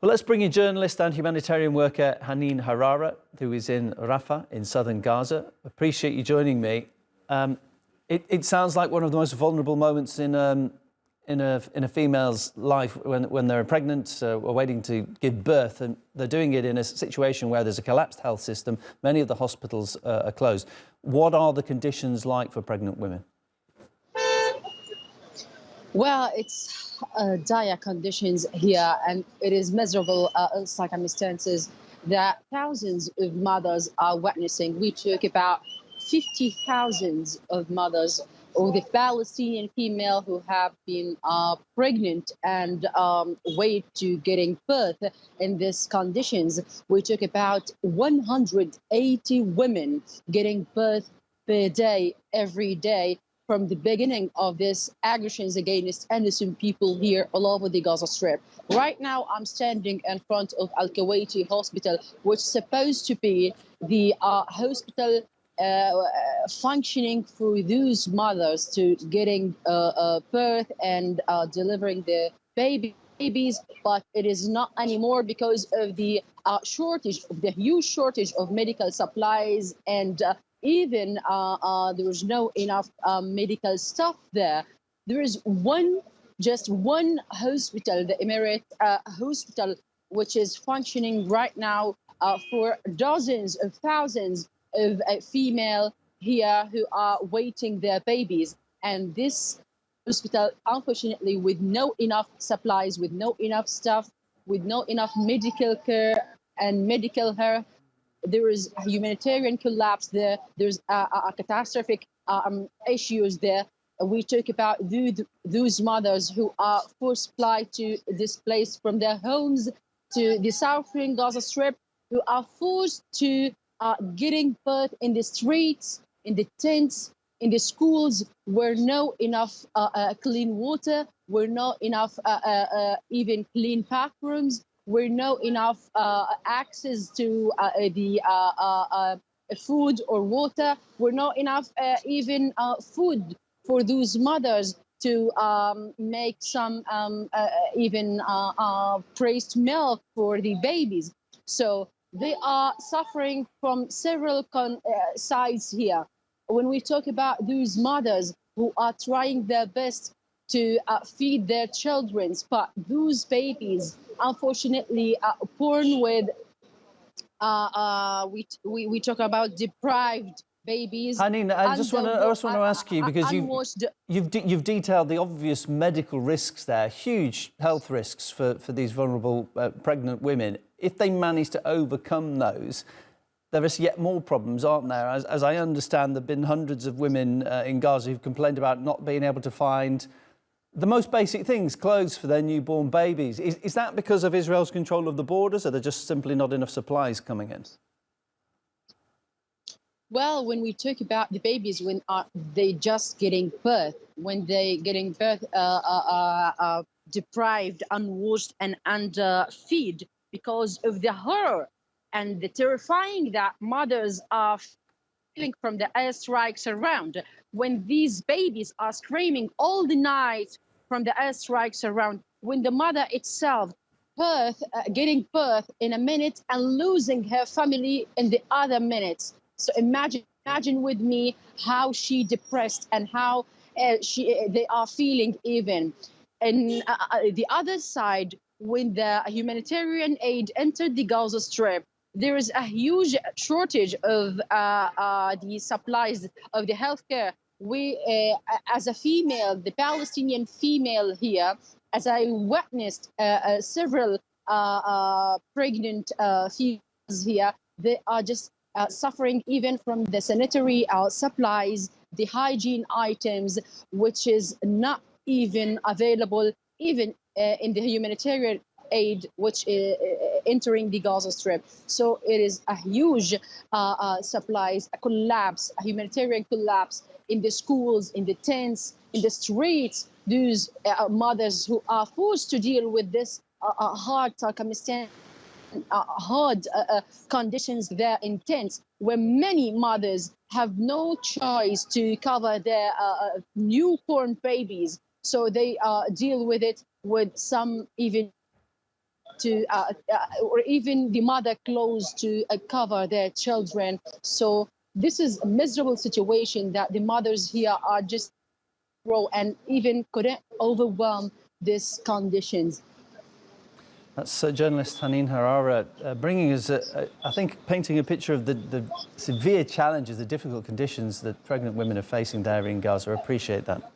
Well, let's bring you journalist and humanitarian worker Haneen Harara, who is in Rafah in southern Gaza. Appreciate you joining me. It sounds like one of the most vulnerable moments in a female's life when they're pregnant or waiting to give birth, and they're doing it in a situation where there's a collapsed health system. Many of the hospitals are closed. What are the conditions like for pregnant women? Well, it's dire conditions here, and it is miserable circumstances that thousands of mothers are witnessing. We talk about 50,000 of mothers or the Palestinian female who have been pregnant and wait to getting birth in these conditions. We talk about 180 women getting birth per day, every day, from the beginning of this aggressions against innocent people here all over the Gaza Strip. Right now, I'm standing in front of Al-Kuwaiti Hospital, which is supposed to be the hospital functioning for those mothers to getting birth and delivering the babies, but it is not anymore because of the huge shortage of medical supplies, and even there is no enough medical staff there. There is just one hospital, the Emirate Hospital, which is functioning right now for dozens of thousands of female here who are waiting their babies. And this hospital, unfortunately, with no enough supplies, with no enough staff, with no enough medical care and medical health, there is a humanitarian collapse there. There's a catastrophic issues there. We talk about those mothers who are forced to displaced from their homes to the southern Gaza Strip, who are forced to getting birth in the streets, in the tents, in the schools, where no enough clean water, where not enough even clean bathrooms, where no enough access to the food or water, where not enough even food for those mothers to make some even praised milk for the babies. So they are suffering from several sides here. When we talk about those mothers who are trying their best to feed their children, but those babies, unfortunately, are born with, we talk about deprived babies. Haneen, I just want to ask you, because you've detailed the obvious medical risks there, huge health risks for these vulnerable pregnant women. If they manage to overcome those, there is yet more problems, aren't there? As I understand, there have been hundreds of women in Gaza who've complained about not being able to find the most basic things, clothes for their newborn babies. Is that because of Israel's control of the borders, or are there just simply not enough supplies coming in? Well, when we talk about the babies, when they just getting birth, when they getting birth deprived, unwashed, and underfed because of the horror and the terrifying that mothers are feeling from the airstrikes around. When these babies are screaming all the night from the airstrikes around, when the mother itself getting birth in a minute and losing her family in the other minutes. So imagine with me how she depressed and how they are feeling even. And the other side, when the humanitarian aid entered the Gaza Strip, there is a huge shortage of the supplies of the healthcare. We, as a female, the Palestinian female here, as I witnessed several pregnant females here, they are just suffering even from the sanitary supplies, the hygiene items, which is not even available even in the humanitarian aid which is entering the Gaza Strip. So it is a huge supplies, a collapse, a humanitarian collapse in the schools, in the tents, in the streets. Those mothers who are forced to deal with this hard circumstance, hard conditions there in tents, where many mothers have no choice to cover their newborn babies. So they deal with it with some even to, or even the mother clothes to cover their children. So this is a miserable situation that the mothers here are just grow and even couldn't overwhelm these conditions. That's journalist Haneen Harara bringing us, I think, painting a picture of the severe challenges, the difficult conditions that pregnant women are facing there in Gaza. I appreciate that.